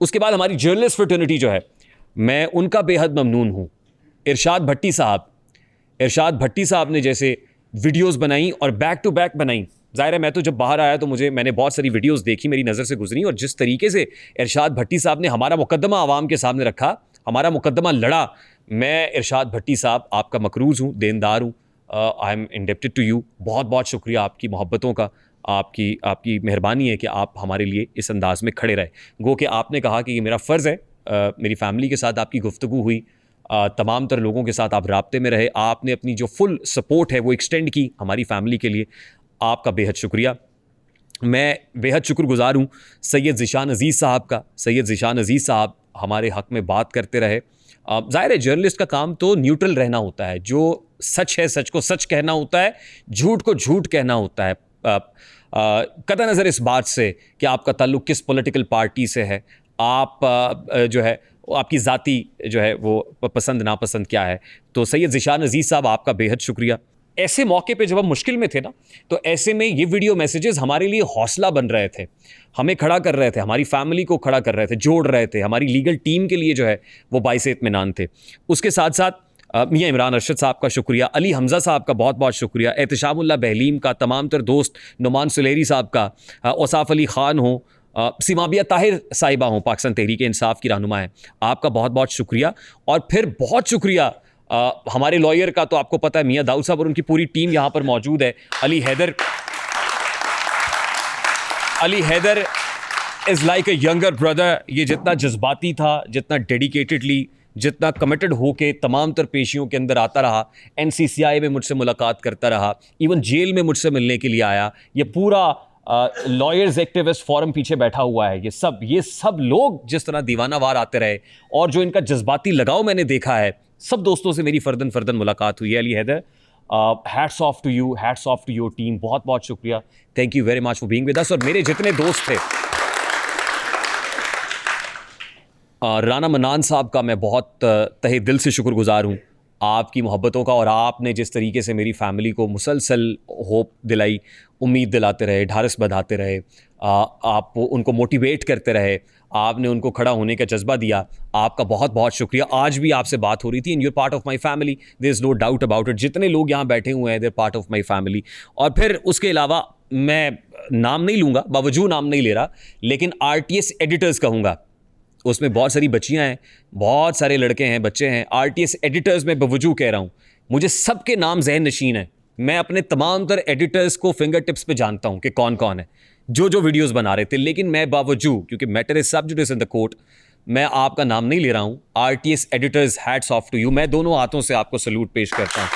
उसके बाद हमारी जर्नलिस्ट फ्रेटर्निटी जो है, मैं उनका बेहद ममनून हूँ। इरशाद भट्टी साहब ने जैसे वीडियोस बनाई और बैक टू बैक बनाई। ज़ाहिर है मैं तो जब बाहर आया तो मैंने बहुत सारी वीडियोस देखी, मेरी नज़र से गुजरी, और जिस तरीके से इरशाद भट्टी साहब ने हमारा मुकद्दमा आवाम के सामने रखा, हमारा मुकद्दमा लड़ा, मैं इरशाद भट्टी साहब आपका मकरूज़ हूँ, देनदार हूँ। I am indebted to you. बहुत बहुत शुक्रिया आपकी मोहब्बतों का, आपकी मेहरबानी है कि आप हमारे लिए इस अंदाज में खड़े रहे। गो कि आपने कहा कि ये मेरा फ़र्ज़ है, मेरी फैमिली के साथ आपकी गुफ्तगू हुई, तमाम तर लोगों के साथ आप राब्ते में रहे, आपने अपनी जो फुल सपोर्ट है वो एक्सटेंड की हमारी फैमिली के लिए, आपका बेहद शुक्रिया। मैं बेहद शुक्रगुजार हूँ सैयद ज़ीशान अज़ीज़ साहब का। सैयद ज़ीशान अज़ीज़ साहब हमारे हक़ में बात करते रहे। ज़ाहिर है जर्नलिस्ट का काम तो न्यूट्रल रहना होता है, जो सच है सच को सच कहना होता है, झूठ को झूठ कहना होता है, कतई नज़र इस बात से कि आपका ताल्लुक़ किस पॉलिटिकल पार्टी से है, आप जो है आपकी ज़ाती जो है वो पसंद नापसंद क्या है। तो सैयद ज़ीशान अज़ीज़ साहब आपका बेहद शुक्रिया। ऐसे मौके पे जब हम मुश्किल में थे ना, तो ऐसे में ये वीडियो मैसेजेस हमारे लिए हौसला बन रहे थे, हमें खड़ा कर रहे थे, हमारी फैमिली को खड़ा कर रहे थे, जोड़ रहे थे, हमारी लीगल टीम के लिए जो है वो बाइसे इत्मीनान थे। उसके साथ साथ मियाँ इमरान अरशद साहब का शुक्रिया, अली हमज़ा साहब का बहुत बहुत शुक्रिया, एहतशामुल्लाह बहलीम का, तमाम तर दोस्त, नुमान सुलेरी साहब का, औसाफ अली ख़ान हो, सिमाबिया ताहिर साहिबा हों, पाकिस्तान तहरीक इंसाफ की रहनुमा है, आपका बहुत बहुत शुक्रिया। और फिर बहुत शुक्रिया हमारे लॉयर का, तो आपको पता है मियाँ दाऊद साहब और उनकी पूरी टीम यहाँ पर मौजूद है। Ali Haider is like a younger brother. ये जितना जज्बाती था, जितना डेडिकेटेडली, जितना कमिटेड हो के तमाम तर पेशियों के अंदर आता रहा, NCCI में मुझसे मुलाकात करता रहा, इवन जेल में मुझसे मिलने के लिए आया, ये पूरा लॉयर्स एक्टिविस्ट फोरम पीछे बैठा हुआ है, ये सब लोग जिस तरह दीवाना वार आते रहे और जो इनका जज्बाती लगाव मैंने देखा है, सब दोस्तों से मेरी फर्दन मुलाकात हुई है। Ali Haider, hats off to you, hats off to your team, बहुत बहुत शुक्रिया, thank you very much for being with us. और मेरे जितने दोस्त थे, राना मन्नान साहब का मैं बहुत तहे दिल से शुक्रगुजार हूँ आपकी मोहब्बतों का, और आपने जिस तरीके से मेरी फैमिली को मुसलसल होप दिलाई, उम्मीद दिलाते रहे, ढारस बंधाते रहे, आप उनको मोटिवेट करते रहे, आपने उनको खड़ा होने का जज्बा दिया, आपका बहुत बहुत शुक्रिया। आज भी आपसे बात हो रही थी, and you are part of my family, there is no doubt about it. जितने लोग यहाँ बैठे हुए हैं, they're part of my family. और फिर उसके अलावा मैं नाम नहीं लूँगा, बावजूद नाम नहीं ले रहा, लेकिन RTS एडिटर्स कहूँगा, उसमें बहुत सारी बच्चियां हैं, बहुत सारे लड़के हैं, बच्चे हैं। RTS एडिटर्स में बावजूद कह रहा हूँ, मुझे सबके नाम जहन नशीन है। मैं अपने तमाम तर एडिटर्स को फिंगर टिप्स पे जानता हूँ कि कौन कौन है, जो वीडियोस बना रहे थे। लेकिन मैं बावजूद, क्योंकि मैटर इज सब जुडिस इन द कोर्ट, मैं आपका नाम नहीं ले रहा हूँ। RTS editors, hats off to you. मैं दोनों हाथों से आपको सल्यूट पेश करता हूँ।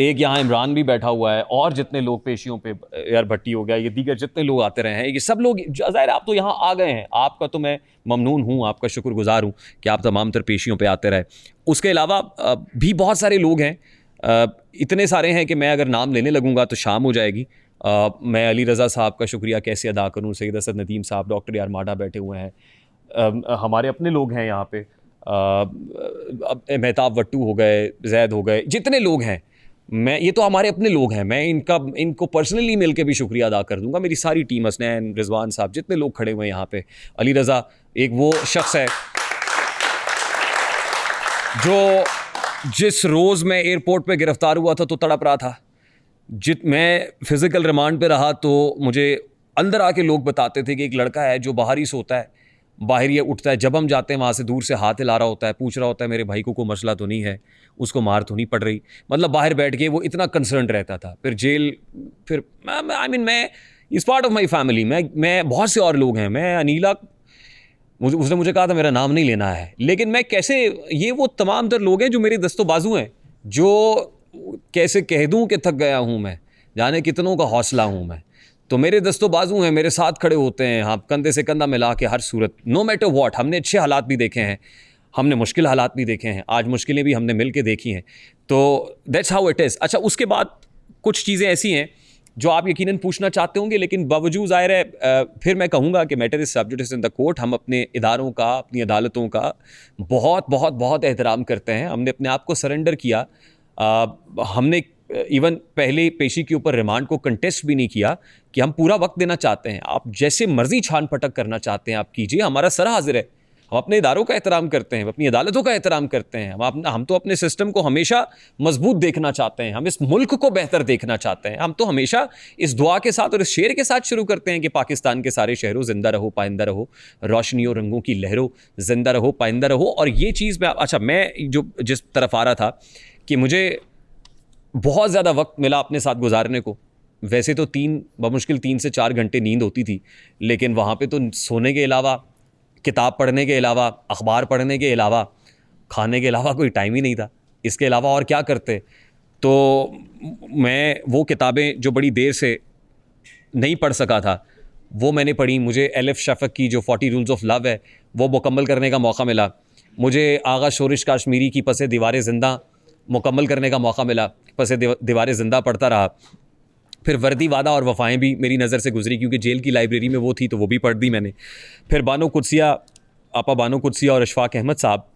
एक यहाँ इमरान भी बैठा हुआ है, और जितने लोग पेशियों पे, यार भट्टी हो गया, ये दीगर जितने लोग आते रहे हैं, ये सब लोग, ज़ाहिर आप तो यहाँ आ गए हैं, आपका तो मैं ममनून हूँ, आपका शुक्रगुजार हूँ कि आप तमाम तर पेशियों पे आते रहे। उसके अलावा भी बहुत सारे लोग हैं, इतने सारे हैं कि मैं अगर नाम लेने लगूँगा तो शाम हो जाएगी। मैं अली रज़ा साहब का शुक्रिया कैसे अदा करूँ, सैयद असद नदीम साहब, डॉक्टर यार माडा बैठे हुए हैं, हमारे अपने लोग हैं यहाँ पे, मेहताब वट्टू हो गए, जैद हो गए, जितने लोग हैं, ये तो हमारे अपने लोग हैं। मैं इनको पर्सनली मिल के भी शुक्रिया अदा कर दूंगा। मेरी सारी टीम, हसनैन, रिजवान साहब, जितने लोग खड़े हुए हैं यहाँ पे, अली रज़ा एक वो शख्स है जो जिस रोज़ मैं एयरपोर्ट पे गिरफ्तार हुआ था तो तड़प रहा था। मैं फिज़िकल रिमांड पे रहा तो मुझे अंदर आके लोग बताते थे कि एक लड़का है जो बाहर ही सोता है, बाहर ये उठता है, जब हम जाते हैं वहाँ से दूर से हाथ हिला रहा होता है, पूछ रहा होता है मेरे भाई को कोई मसला तो नहीं है, उसको मार तो नहीं पड़ रही। मतलब बाहर बैठ के वो इतना कंसर्न रहता था। फिर जेल, फिर मैं इस पार्ट ऑफ माई फैमिली, मैं बहुत से और लोग हैं, मैं अनीला, उसने मुझे कहा था मेरा नाम नहीं लेना है, लेकिन मैं कैसे, ये वो तमाम तर लोग हैं जो मेरे दस्तो बाजू हैं, जो कैसे कह दूँ कि थक गया हूँ मैं, जाने कितनों का हौसला हूँ मैं, तो मेरे दस्तो बाजू हैं, मेरे साथ खड़े होते हैं, हाँ, कंधे से कंधा मिला के हर सूरत, नो मैटर व्हाट। हमने अच्छे हालात भी देखे हैं, हमने मुश्किल हालात भी देखे हैं, आज मुश्किलें भी हमने मिल के देखी हैं, तो दैट्स हाउ इट इज़। अच्छा, उसके बाद कुछ चीज़ें ऐसी हैं जो आप यकीनन पूछना चाहते होंगे, लेकिन बावजूद ज़ाहिर है फिर मैं कहूँगा कि मैटर इज़ सब जुडिस इन द कोर्ट। हम अपने इदारों का, अपनी अदालतों का बहुत बहुत बहुत एहतराम करते हैं। हमने अपने आप को सरेंडर किया, हमने इवन पहले पेशी के ऊपर रिमांड को कंटेस्ट भी नहीं किया कि हम पूरा वक्त देना चाहते हैं, आप जैसे मर्जी छान पटक करना चाहते हैं आप कीजिए, हमारा सर हाजिर है। हम अपने इदारों का एहतराम करते हैं, अपनी अदालतों का एहतराम करते हैं, हम तो अपने सिस्टम को हमेशा मजबूत देखना चाहते हैं, हम इस मुल्क को बेहतर देखना चाहते हैं। हम तो हमेशा इस दुआ के साथ और इस शेर के साथ शुरू करते हैं कि पाकिस्तान के सारे शहरों जिंदा रहो पाइंदा रहो, रोशनियों रंगों की लहरों जिंदा रहो पाइंदा रहो। और ये चीज़ मैं अच्छा मैं जो जिस तरफ आ रहा था कि मुझे बहुत ज़्यादा वक्त मिला अपने साथ गुजारने को। वैसे तो बमुश्किल 3 से 4 घंटे नींद होती थी, लेकिन वहाँ पे तो सोने के अलावा, किताब पढ़ने के अलावा, अखबार पढ़ने के अलावा, खाने के अलावा कोई टाइम ही नहीं था। इसके अलावा और क्या करते? तो मैं वो किताबें जो बड़ी देर से नहीं पढ़ सका था वो मैंने पढ़ी। मुझे एलिफ शफ़क़ की जो 40 रूल्स ऑफ लव है वो मुकम्मल करने का मौका मिला। मुझे आगा शोरिश काश्मीरी की पसे दीवार ज़िंदा मुकम्मल करने का मौका मिला, पसे दीवार ज़िंदा पढ़ता रहा। फिर वर्दी वादा और वफ़ाएँ भी मेरी नज़र से गुजरी, क्योंकि जेल की लाइब्रेरी में वो थी तो वो भी पढ़ दी मैंने। फिर बानो कुदसिया, आपा बानो कुदसिया और अशफाक अहमद साहब,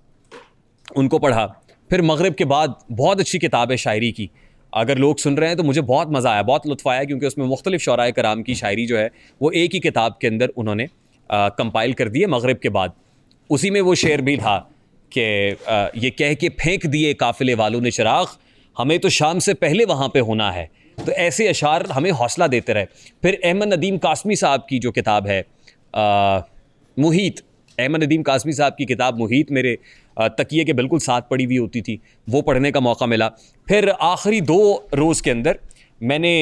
उनको पढ़ा। फिर मगरिब के बाद बहुत अच्छी किताब है शायरी की, अगर लोग सुन रहे हैं तो मुझे बहुत मज़ा आया, बहुत लुत्फ़ आया, क्योंकि उसमें मुख्तलिफ़ शौराए कराम की शायरी जो है वो एक ही किताब के अंदर उन्होंने कंपाइल कर दी है मगरिब के बाद। उसी में वो शेर भी था कि ये कह के फेंक दिए काफ़िले वालों ने चिराग, हमें तो शाम से पहले वहाँ पे होना है। तो ऐसे अशार हमें हौसला देते रहे। फिर अहमद नदीम कासमी साहब की जो किताब है मुहीत, अहमद नदीम कासमी साहब की किताब मुहीत मेरे तकिए के बिल्कुल साथ पड़ी हुई होती थी, वो पढ़ने का मौका मिला। फिर आखिरी 2 रोज़ के अंदर मैंने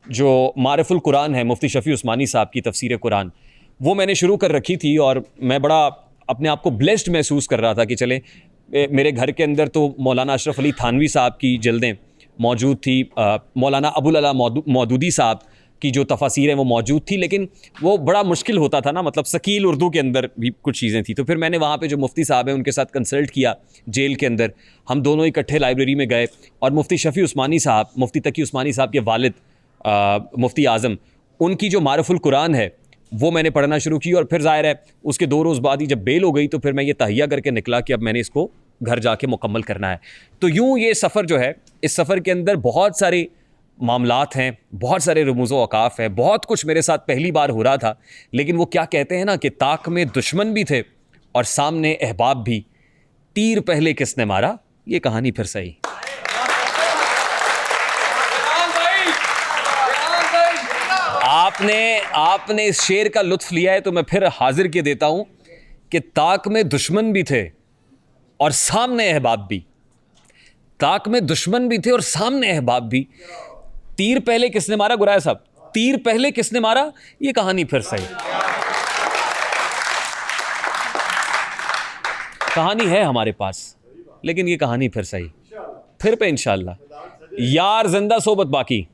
जो मारिफुल कुरान है मुफ्ती शफ़ी उस्मानी साहब की तफसीर कुरान, वो मैंने शुरू कर रखी थी और मैं बड़ा अपने आप को ब्लेस्ड महसूस कर रहा था कि चले मेरे घर के अंदर तो मौलाना अशरफ अली थानवी साहब की जल्दें मौजूद थी, मौलाना अबुल अला मौदूदी साहब की जो तफासीर हैं वो मौजूद थी, लेकिन वो बड़ा मुश्किल होता था ना, मतलब सकील उर्दू के अंदर भी कुछ चीज़ें थी। तो फिर मैंने वहाँ पे जो मुफ्ती साहब हैं उनके साथ कंसल्ट किया जेल के अंदर, हम दोनों इकट्ठे लाइब्रेरी में गए और मुफ्ती शफ़ी उस्मानी साहब, मुफ्ती तकी उस्मानी साहब के वालिद मुफ्ती आज़म, उनकी जो मारिफुल कुरान है वो मैंने पढ़ना शुरू की। और फिर ज़ाहिर है उसके 2 रोज़ बाद ही जब बेल हो गई तो फिर मैं ये तहिया करके निकला कि अब मैंने इसको घर जाके मुकम्मल करना है। तो यूँ ये सफ़र जो है, इस सफ़र के अंदर बहुत सारे मामलात हैं, बहुत सारे रमूज़ औकाफ़ हैं, बहुत कुछ मेरे साथ पहली बार हो रहा था। लेकिन वो क्या कहते हैं ना कि ताक में दुश्मन भी थे और सामने अहबाब भी, तीर पहले किसने मारा, ये कहानी फिर सही। आपने इस शेर का लुत्फ़ लिया है तो मैं फिर हाजिर के देता हूँ कि ताक में दुश्मन भी थे और सामने अहबाब भी, ताक में दुश्मन भी थे और सामने अहबाब भी, तीर पहले किसने मारा, गुराया साहब, तीर पहले किसने मारा, ये कहानी फिर सही। कहानी है हमारे पास, लेकिन ये कहानी फिर सही। फिर पे इंशाअल्लाह। यार जिंदा सोबत बाकी।